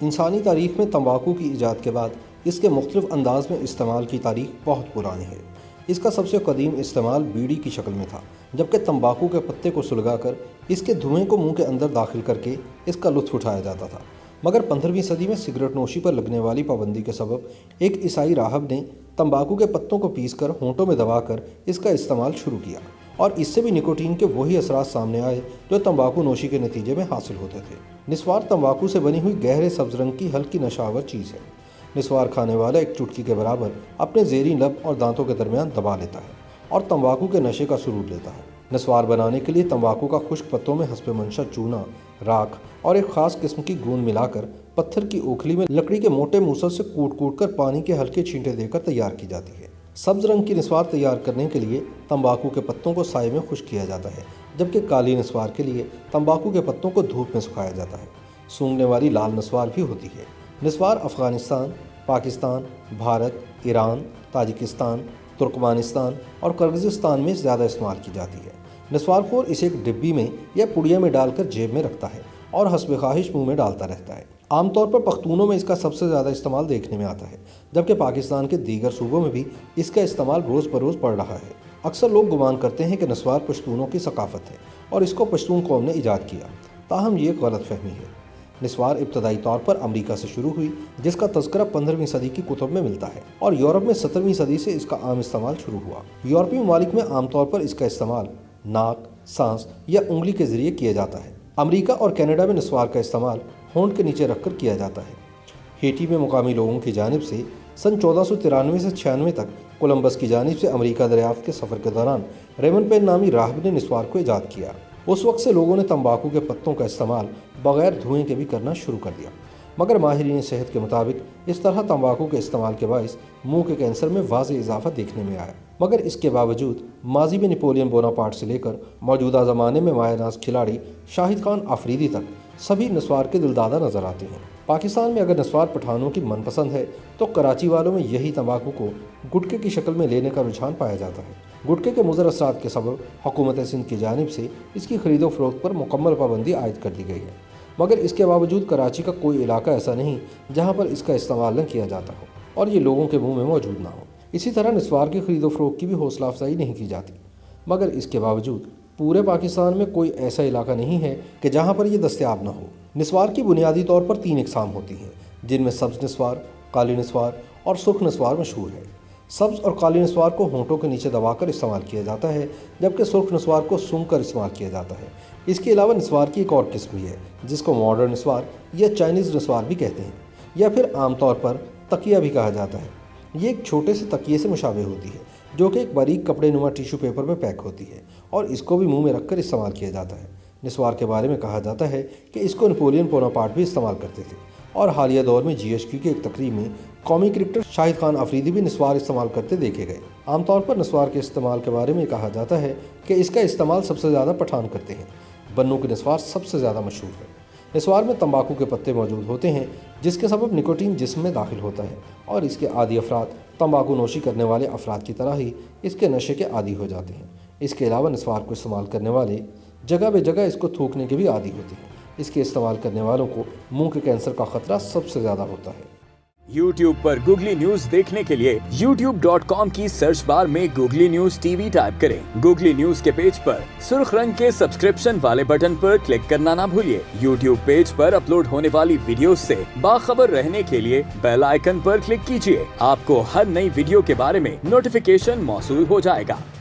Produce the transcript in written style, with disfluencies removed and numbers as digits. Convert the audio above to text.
انسانی تاریخ میں تمباکو کی ایجاد کے بعد اس کے مختلف انداز میں استعمال کی تاریخ بہت پرانی ہے۔ اس کا سب سے قدیم استعمال بیڑی کی شکل میں تھا، جبکہ تمباکو کے پتے کو سلگا کر اس کے دھوئیں کو منہ کے اندر داخل کر کے اس کا لطف اٹھایا جاتا تھا۔ مگر 15ویں صدی میں سگریٹ نوشی پر لگنے والی پابندی کے سبب ایک عیسائی راہب نے تمباکو کے پتوں کو پیس کر ہونٹوں میں دبا کر اس کا استعمال شروع کیا، اور اس سے بھی نکوٹین کے وہی اثرات سامنے آئے جو تمباکو نوشی کے نتیجے میں حاصل ہوتے تھے۔ نسوار تمباکو سے بنی ہوئی گہرے سبز رنگ کی ہلکی نشاور چیز ہے۔ نسوار کھانے والا ایک چٹکی کے برابر اپنے زیریں لب اور دانتوں کے درمیان دبا لیتا ہے اور تمباکو کے نشے کا سرور لیتا ہے۔ نسوار بنانے کے لیے تمباکو کا خشک پتوں میں حسب منشا چونا، راکھ اور ایک خاص قسم کی گوند ملا کر پتھر کی اوکھلی میں لکڑی کے موٹے موصل سے کوٹ کوٹ کر پانی کے ہلکے چھینٹے دے کر تیار کی جاتی ہے۔ سبز رنگ کی نسوار تیار کرنے کے لیے تمباکو کے پتوں کو سائے میں خشک کیا جاتا ہے، جبکہ کالی نسوار کے لیے تمباکو کے پتوں کو دھوپ میں سکھایا جاتا ہے۔ سونگھنے والی لال نسوار بھی ہوتی ہے۔ نسوار افغانستان، پاکستان، بھارت، ایران، تاجکستان، ترکمانستان اور کرغزستان میں زیادہ استعمال کی جاتی ہے۔ نسوار خور اسے ایک ڈبی میں یا پڑیا میں ڈال کر جیب میں رکھتا ہے اور حسب خواہش منہ میں ڈالتا رہتا ہے۔ عام طور پر پختونوں میں اس کا سب سے زیادہ استعمال دیکھنے میں آتا ہے، جبکہ پاکستان کے دیگر صوبوں میں بھی اس کا استعمال روز بروز بڑھ رہا ہے۔ اکثر لوگ گمان کرتے ہیں کہ نسوار پشتونوں کی ثقافت ہے اور اس کو پشتون قوم نے ایجاد کیا، تاہم یہ ایک غلط فہمی ہے۔ نسوار ابتدائی طور پر امریکہ سے شروع ہوئی، جس کا تذکرہ 15ویں صدی کی کتب میں ملتا ہے، اور یورپ میں 17ویں صدی سے اس کا عام استعمال شروع ہوا۔ یورپی ممالک میں عام طور پر اس کا استعمال ناک، سانس یا انگلی کے ذریعے کیا جاتا ہے۔ امریکہ اور کینیڈا میں نسوار کا استعمال ہونٹ کے نیچے رکھ کر کیا جاتا ہے۔ ہیٹی میں مقامی لوگوں کی جانب سے سن 1493 سے 96 تک کولمبس کی جانب سے امریکہ دریافت کے سفر کے دوران ریمن پین نامی راہب نے نسوار کو ایجاد کیا۔ اس وقت سے لوگوں نے تمباکو کے پتوں کا استعمال بغیر دھوئیں کے بھی کرنا شروع کر دیا، مگر ماہرین صحت کے مطابق اس طرح تمباکو کے استعمال کے باعث منہ کے کینسر میں واضح اضافہ دیکھنے میں آیا۔ مگر اس کے باوجود ماضی میں نپولین بوناپارٹ سے لے کر موجودہ زمانے میں ماہر ناز کھلاڑی شاہد خان آفریدی تک سبھی نسوار کے دلدادہ نظر آتے ہیں۔ پاکستان میں اگر نسوار پٹھانوں کی من پسند ہے تو کراچی والوں میں یہی تمباکو کو گٹکے کی شکل میں لینے کا رجحان پایا جاتا ہے۔ گٹکے کے مضر اثرات کے سبب حکومت سندھ کی جانب سے اس کی خرید و فروخت پر مکمل پابندی عائد کر دی گئی ہے، مگر اس کے باوجود کراچی کا کوئی علاقہ ایسا نہیں جہاں پر اس کا استعمال نہ کیا جاتا ہو اور یہ لوگوں کے منہ میں موجود نہ ہو۔ اسی طرح نسوار کی خرید و فروخت کی بھی حوصلہ افزائی نہیں کی جاتی، مگر اس کے باوجود پورے پاکستان میں کوئی ایسا علاقہ نہیں ہے کہ جہاں پر یہ دستیاب نہ ہو۔ نسوار کی بنیادی طور پر 3 اقسام ہوتی ہیں، جن میں سبز نسوار، کالی نسوار اور سرخ نسوار مشہور ہے۔ سبز اور کالی نسوار کو ہونٹوں کے نیچے دبا کر استعمال کیا جاتا ہے، جبکہ سرخ نسوار کو سونگھ کر استعمال کیا جاتا ہے۔ اس کے علاوہ نسوار کی ایک اور قسم بھی ہے، جس کو ماڈرن نسوار یا چائنیز نسوار بھی کہتے ہیں، یا پھر عام طور پر تکیہ بھی کہا جاتا ہے۔ یہ ایک چھوٹے سے تکیے سے مشابہ ہوتی ہے، جو کہ ایک باریک کپڑے نما ٹیشو پیپر میں پیک ہوتی ہے، اور اس کو بھی منہ میں رکھ کر استعمال کیا جاتا ہے۔ نسوار کے بارے میں کہا جاتا ہے کہ اس کو نپولین بوناپارٹ بھی استعمال کرتے تھے، اور حالیہ دور میں GHQ کی ایک تقریب میں قومی کرکٹر شاہد خان آفریدی بھی نسوار استعمال کرتے دیکھے گئے۔ عام طور پر نسوار کے استعمال کے بارے میں کہا جاتا ہے کہ اس کا استعمال سب سے زیادہ پٹھان کرتے ہیں۔ بنوں کی نسوار سب سے زیادہ مشہور ہے۔ نسوار میں تمباکو کے پتے موجود ہوتے ہیں، جس کے سبب نکوٹین جسم میں داخل ہوتا ہے، اور اس کے عادی افراد تمباکو نوشی کرنے والے افراد کی طرح ہی اس کے نشے کے عادی ہو جاتے ہیں۔ اس کے علاوہ نسوار کو استعمال کرنے والے جگہ بے جگہ اس کو تھوکنے کے بھی عادی ہوتے ہیں۔ اس کے استعمال کرنے والوں کو منہ کے کینسر کا خطرہ سب سے زیادہ ہوتا ہے۔ YouTube پر گوگلی نیوز دیکھنے کے لیے youtube.com کی سرچ بار میں گوگلی نیوز TV ٹائپ کریں۔ گوگلی نیوز کے پیج پر سرخ رنگ کے سبسکرپشن والے بٹن پر کلک کرنا نہ بھولیے۔ YouTube پیج پر اپلوڈ ہونے والی ویڈیوز سے باخبر رہنے کے لیے بیل آئیکن پر کلک کیجیے۔ آپ کو ہر نئی ویڈیو کے بارے میں نوٹیفیکیشن موصول ہو جائے گا۔